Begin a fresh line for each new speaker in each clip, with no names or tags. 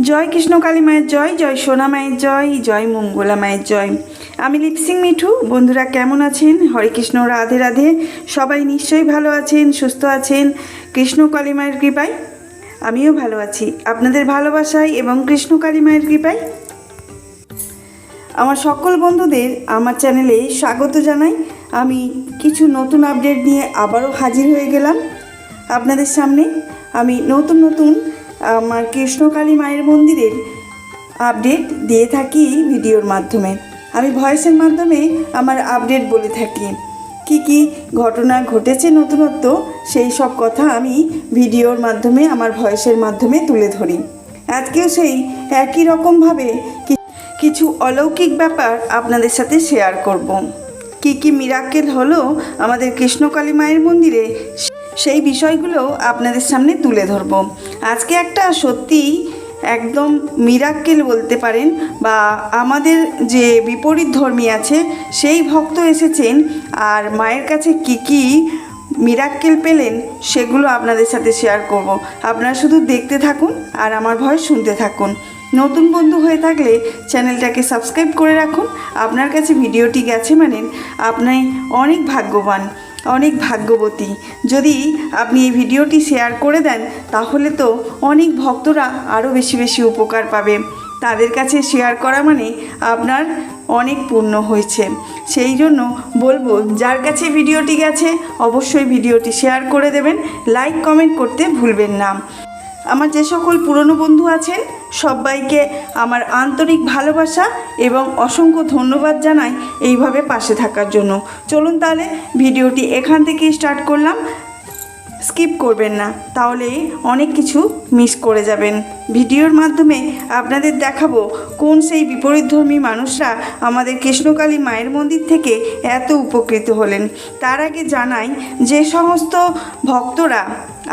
জয় কৃষ্ণ কালী মায়ের জয়, জয় সোনা মায়ের জয়, জয় মঙ্গলা মায়ের জয়। আমি লিপসিং মিঠু। বন্ধুরা কেমন আছেন? হরে কৃষ্ণ, রাধে রাধে। সবাই নিশ্চয়ই ভালো আছেন, সুস্থ আছেন কৃষ্ণ কালী মায়ের কৃপায়। আমিও ভালো আছি আপনাদের ভালোবাসায় এবং কৃষ্ণ কালী মায়ের কৃপায়। আমার সকল বন্ধুদের আমার চ্যানেলে স্বাগত জানাই। আমি কিছু নতুন আপডেট নিয়ে আবারও হাজির হয়ে গেলাম আপনাদের সামনে। আমি নতুন আমার কৃষ্ণকালী মায়ের মন্দিরের আপডেট দিয়ে থাকি ভিডিওর মাধ্যমে। আমি ভয়েসের মাধ্যমে আমার আপডেট বলে থাকি, কি ঘটনা ঘটেছে নতুনত্ব, সেই সব কথা আমি ভিডিওর মাধ্যমে আমার ভয়েসের মাধ্যমে তুলে ধরি। আজকেও সেই একই রকমভাবে কিছু অলৌকিক ব্যাপার আপনাদের সাথে শেয়ার করব। কি মিরাকেল হলো আমাদের কৃষ্ণকালী মায়ের মন্দিরে, সেই বিষয়গুলো আপনাদের সামনে তুলে ধরব। আজকে একটা সত্যি একদম মিরাক্কেল বলতে পারেন, বা আমাদের যে বিপরীত ধর্মী আছে সেই ভক্ত এসেছেন আর মায়ের কাছে কি মিরাক্কেল পেলেন সেগুলো আপনাদের সাথে শেয়ার করব। আপনারা শুধু দেখতে থাকুন আর আমার ভয়েস শুনতে থাকুন। নতুন বন্ধু হয়ে থাকলে চ্যানেলটাকে সাবস্ক্রাইব করে রাখুন। আপনার কাছে ভিডিওটি গেছে মানে আপনি অনেক ভাগ্যবান, অনেক ভাগ্যবতী। যদি আপনি এই ভিডিওটি শেয়ার করে দেন তাহলে তো অনেক ভক্তরা আরও বেশি উপকার পাবে। তাদের কাছে শেয়ার করা মানে আপনার অনেক পুণ্য হয়েছে। সেই জন্য বলবো, যার কাছে ভিডিওটি গেছে অবশ্যই ভিডিওটি শেয়ার করে দেবেন, লাইক কমেন্ট করতে ভুলবেন না। আমার যে সকল পুরনো বন্ধু আছেন সবাইকে আমার আন্তরিক ভালোবাসা এবং অসংখ্য ধন্যবাদ জানাই এইভাবে পাশে থাকার জন্য। চলুন তাহলে ভিডিওটি এখান থেকেই স্টার্ট করলাম। স্কিপ করবেন না, তাহলে অনেক কিছু মিস করে যাবেন। ভিডিওর মাধ্যমে আপনাদের দেখাবো কোন সেই বিপরীতধর্মী মানুষরা আমাদের কৃষ্ণকালী মায়ের মন্দির থেকে এত উপকৃত হলেন। তার আগে জানাই, যে সমস্ত ভক্তরা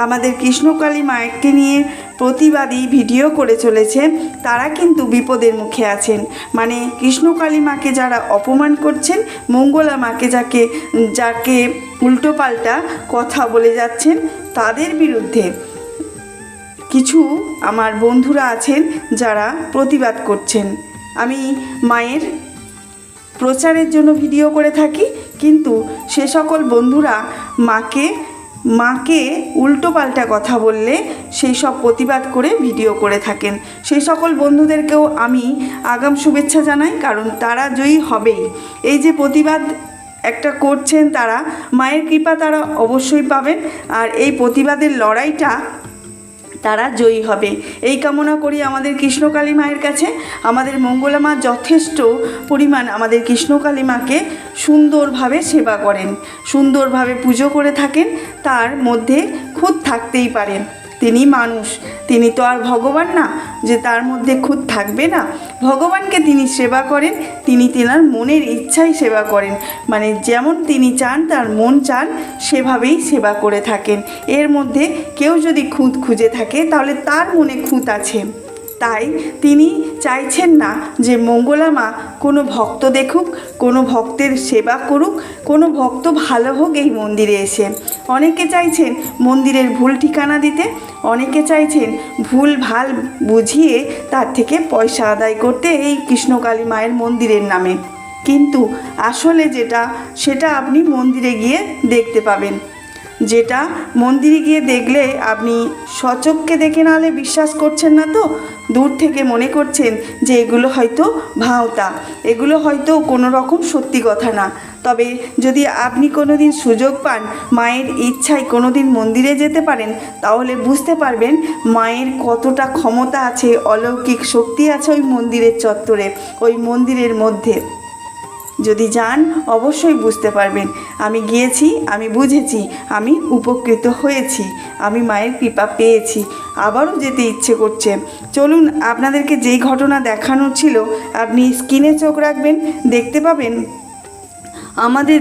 আমাদের কৃষ্ণকালী মায়েরকে নিয়ে প্রতিবাদী ভিডিও করে চলেছে তারা কিন্তু বিপদের মুখে আছেন। মানে কৃষ্ণকালী মাকে যারা অপমান করছেন, মঙ্গলা মাকে যাকে উল্টোপাল্টা কথা বলে যাচ্ছেন, তাদের বিরুদ্ধে কিছু আমার বন্ধুরা আছেন যারা প্রতিবাদ করছেন। আমি মায়ের প্রচারের জন্য ভিডিও করে থাকি, কিন্তু সে সকল বন্ধুরা মাকে উল্টোপাল্টা কথা বললে সেই সব প্রতিবাদ করে ভিডিও করে থাকেন। সেই সকল বন্ধুদেরকেও আমি আগাম শুভেচ্ছা জানাই, কারণ তারা জয়ী হবেই। এই যে প্রতিবাদ একটা করছেন, তারা মায়ের কৃপা তারা অবশ্যই পাবেন, আর এই প্রতিবাদের লড়াইটা তারা জয়ী হবে এই কামনা করি আমাদের কৃষ্ণকালী মায়ের কাছে। আমাদের মঙ্গলা মা যথেষ্ট পরিমাণ আমাদের কৃষ্ণকালী মাকে সুন্দরভাবে সেবা করেন, সুন্দরভাবে পুজো করে থাকেন। তার মধ্যে খুঁত থাকতেই পারেন, তিনি মানুষ, তিনি তো আর ভগবান না যে তার মধ্যে খুঁত থাকবে না। ভগবানকে তিনি সেবা করেন, তিনি তেনার মনের ইচ্ছাই সেবা করেন, মানে যেমন তিনি চান, তার মন চান, সেভাবেই সেবা করে থাকেন। এর মধ্যে কেউ যদি খুঁত খুঁজে থাকে তাহলে তার মনে খুঁত আছে। তাই তিনি চাইছেন না যে মঙ্গলা মা কোনো ভক্ত দেখুক, কোনো ভক্তের সেবা করুক, কোনো ভক্ত ভালো হোক এই মন্দিরে এসে। অনেকে চাইছেন মন্দিরের ভুল ঠিকানা দিতে, অনেকে চাইছেন ভুল ভাল বুঝিয়ে তার থেকে পয়সা আদায় করতে এই কৃষ্ণকালী মায়ের মন্দিরের নামে। কিন্তু আসলে সেটা আপনি মন্দিরে গিয়ে দেখতে পাবেন। যেটা মন্দিরে গিয়ে দেখলে আপনি সচক্ষে দেখে নাহলে বিশ্বাস করছেন না, তো দূর থেকে মনে করছেন যে এগুলো হয়তো ভাওতা, এগুলো হয়তো কোনো রকম সত্যি কথা না। তবে যদি আপনি কোনো দিন সুযোগ পান, মায়ের ইচ্ছায় কোনো দিন মন্দিরে যেতে পারেন, তাহলে বুঝতে পারবেন মায়ের কতটা ক্ষমতা আছে, অলৌকিক শক্তি আছে ওই মন্দিরের চত্বরে, ওই মন্দিরের মধ্যে। যদি যান অবশ্যই বুঝতে পারবেন। আমি গিয়েছি, আমি বুঝেছি, আমি উপকৃত হয়েছি, আমি মায়ের কৃপা পেয়েছি, আবারও যেতে ইচ্ছে করছে। চলুন, আপনাদেরকে যেই ঘটনা দেখানোর ছিল আপনি স্ক্রিনে চোখ রাখবেন, দেখতে পাবেন আমাদের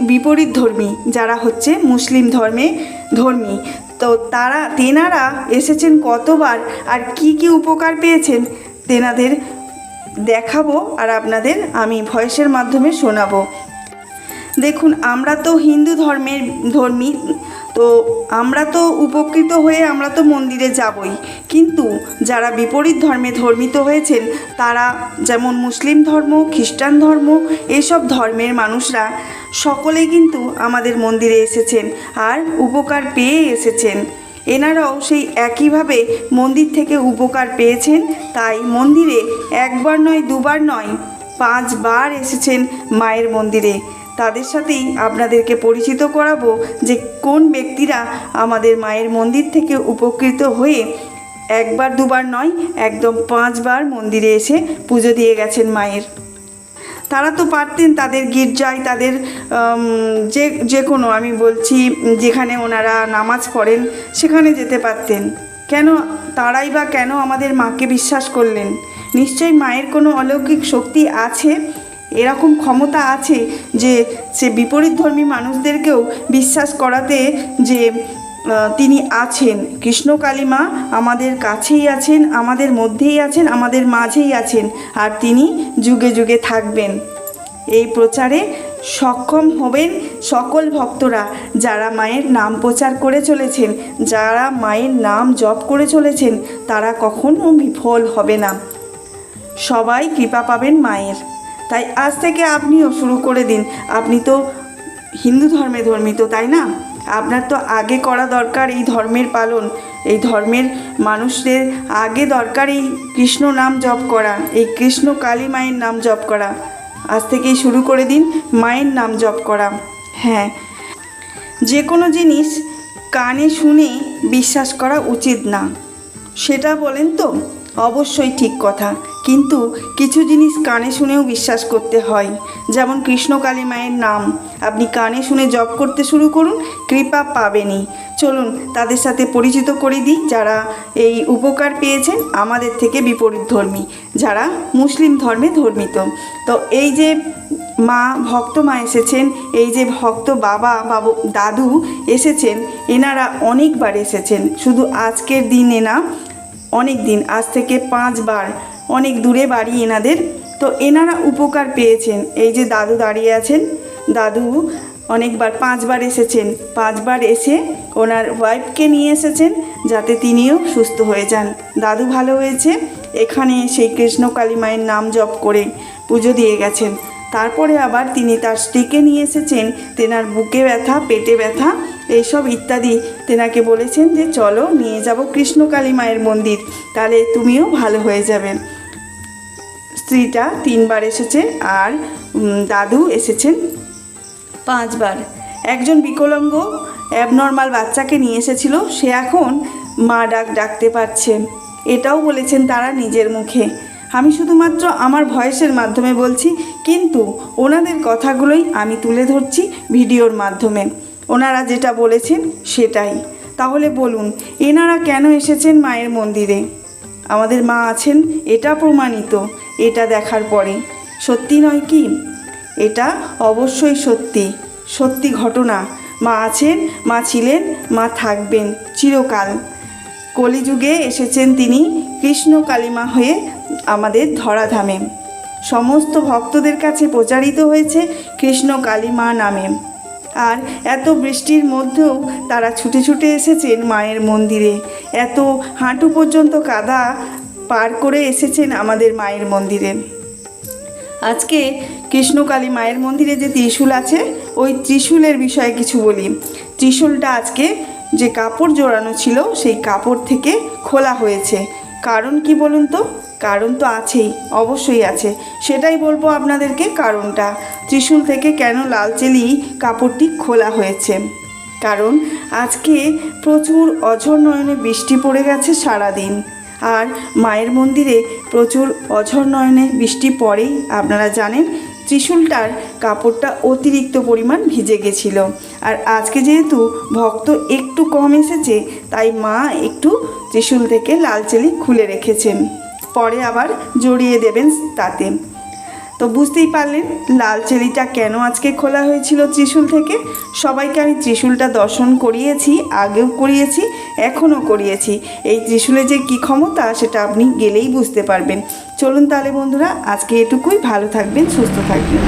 বিপরীত ধর্মী যারা হচ্ছে মুসলিম ধর্মী, তো তেনারা এসেছেন কতবার আর কি উপকার পেয়েছেন তেনাদের দেখাবো আর আপনাদের আমি ভয়েসের মাধ্যমে শোনাবো। দেখুন, আমরা তো হিন্দু ধর্মী, তো তো আমরা তো উপকৃত হয়ে আমরা তো মন্দিরে যাবই, কিন্তু যারা বিপরীত ধর্মে ধর্মিত হয়েছেন তারা, যেমন মুসলিম ধর্ম, খ্রিস্টান ধর্ম, এসব ধর্মের মানুষরা সকলেই কিন্তু আমাদের মন্দিরে এসেছেন আর উপকার পেয়ে এসেছেন। এনারাও সেই একইভাবে মন্দির থেকে উপকার পেয়েছেন, তাই মন্দিরে একবার নয়, দুবার নয়, 5 বার এসেছেন মায়ের মন্দিরে। তাদের সাথেই আপনাদেরকে পরিচিত করাবো যে কোন ব্যক্তিরা আমাদের মায়ের মন্দির থেকে উপকৃত হয়ে একবার দুবার নয়, একদম 5 বার মন্দিরে এসে পুজো দিয়ে গেছেন মায়ের। তারা তো পারতেন তাদের গির্জায়, তাদের যে কোনো, আমি বলছি যেখানে ওনারা নামাজ পড়েন সেখানে যেতে পারতেন। কেন তারাই বা কেন আমাদের মাকে বিশ্বাস করলেন? নিশ্চয়ই মায়ের কোনো অলৌকিক শক্তি আছে, এরকম ক্ষমতা আছে যে সে বিপরীতধর্মী মানুষদেরকেও বিশ্বাস করাতে যে তিনি আছেন। কৃষ্ণকালী মা আমাদের কাছেই আছেন, আমাদের মধ্যেই আছেন, আমাদের মাঝেই আছেন, আর তিনি যুগে যুগে থাকবেন। এই প্রচারে সক্ষম হবেন সকল ভক্তরা যারা মায়ের নাম প্রচার করে চলেছেন, যারা মায়ের নাম জপ করে চলেছেন, তারা কখনো বিফল হবে না। সবাই কৃপা পাবেন মায়ের। তাই আজ থেকে আপনিও শুরু করে দিন। আপনি তো হিন্দু ধর্মে ধর্মিত, তাই না? আপনার তো আগে করা দরকার এই ধর্মের পালন। এই ধর্মের মানুষদের আগে দরকার এই কৃষ্ণ নাম জপ করা, এই কৃষ্ণ কালী মায়ের নাম জপ করা। আজ থেকেই শুরু করে দিন মায়ের নাম জপ করা। হ্যাঁ, যে কোনো জিনিস কানে শুনে বিশ্বাস করা উচিত না, সেটা বলেন তো? অবশ্যই ঠিক কথা, কিন্তু কিছু জিনিস কানে শুনেও বিশ্বাস করতে হয়। যেমন কৃষ্ণকালী মায়ের নাম আপনি কানে শুনে জপ করতে শুরু করুন, কৃপা পাবেনই। চলুন তাদের সাথে পরিচিত করে দিই যারা এই উপকার পেয়েছেন আমাদের থেকে বিপরীতধর্মী, যারা মুসলিম ধর্মে ধর্মিত। তো এই যে মা, ভক্ত মা এসেছেন, এই যে ভক্ত বাবা দাদু এসেছেন, এনারা অনেকবার এসেছেন, শুধু আজকের দিনে না, অনেক দিন, আজ থেকে 5 বার, অনেক দূরে বাড়ি এনাদের। তো এনারা উপকার পেয়েছেন। এই যে দাদু দাঁড়িয়ে আছেন, দাদু অনেকবার 5 বার এসেছেন। 5 বার এসে ওনার ওয়াইফকে নিয়ে এসেছেন যাতে তিনিও সুস্থ হয়ে যান। দাদু ভালো হয়েছে, এখানে সেই কৃষ্ণকালী মায়ের নাম জপ করে পুজো দিয়ে গেছেন। তারপরে আবার তিনি তার স্ত্রীকে নিয়ে এসেছেন। তেনার বুকে ব্যথা, পেটে ব্যথা, এইসব ইত্যাদি তেনাকে বলেছেন যে চলো নিয়ে যাব কৃষ্ণকালী মায়ের মন্দির, তাহলে তুমিও ভালো হয়ে যাবে। স্ত্রীটা 3 বার এসেছে আর দাদু এসেছেন 5 বার। একজন বিকলাঙ্গ অ্যাবনর্মাল বাচ্চাকে নিয়ে এসেছিল, সে এখন মা ডাকতে পারছে, এটাও বলেছেন তারা নিজের মুখে। আমি শুধুমাত্র আমার ভয়েসের মাধ্যমে বলছি, কিন্তু ওনাদের কথাগুলোই আমি তুলে ধরছি ভিডিওর মাধ্যমে। ওনারা যেটা বলেছেন সেটাই। তাহলে বলুন, এনারা কেন এসেছেন মায়ের মন্দিরে? আমাদের মা আছেন, এটা প্রমাণিত। এটা দেখার পরে সত্যি নয় কি? এটা অবশ্যই সত্যি, সত্যি ঘটনা। মা আছেন, মা ছিলেন, মা থাকবেন চিরকাল। কলিযুগে এসেছেন তিনি কৃষ্ণ কালীমা হয়ে আমাদের ধরাধামে। সমস্ত ভক্তদের কাছে প্রচারিত হয়েছে কৃষ্ণ কালী মা নামে। আর এত বৃষ্টির মধ্যেও তারা ছুটে ছুটে এসেছেন মায়ের মন্দিরে, এত হাঁটু পর্যন্ত কাদা পার করে এসেছেন আমাদের মায়ের মন্দিরে। আজকে কৃষ্ণকালী মায়ের মন্দিরে যে ত্রিশূল আছে, ওই ত্রিশূলের বিষয়ে কিছু বলি। ত্রিশূলটা আজকে যে কাপড় জোড়ানো ছিল সেই কাপড় থেকে খোলা হয়েছে। কারণ কি বলুন তো? কারণ তো আছেই, অবশ্যই আছে, সেটাই বলবো আপনাদেরকে কারণটা। ত্রিশূল থেকে কেন লাল চেলি কাপড়টি খোলা হয়েছে? কারণ আজকে প্রচুর অঝোর নয়নে বৃষ্টি পড়ে গেছে সারাদিন, আর মায়ের মন্দিরে প্রচুর অঝোর নয়নে বৃষ্টি পড়েই আপনারা জানেন ত্রিশূলটার কাপড়টা অতিরিক্ত পরিমাণ ভিজে গেছিল। আর আজকে যেহেতু ভক্ত একটু কম এসেছে, তাই মা একটু ত্রিশূল থেকে লাল চেলি খুলে রেখেছেন, পরে আবার জড়িয়ে দেবেন তাতে। তো বুঝতেই পারলেন লাল চেলিটা কেন আজকে খোলা হয়েছিল ত্রিশূল থেকে। সবাইকে আমি ত্রিশূলটা দর্শন করিয়েছি, আগেও করিয়েছি, এখনও করিয়েছি। এই ত্রিশূলে যে কী ক্ষমতা সেটা আপনি গেলেই বুঝতে পারবেন। চলুন তাহলে বন্ধুরা, আজকে এটুকুই। ভালো থাকবেন, সুস্থ থাকবেন।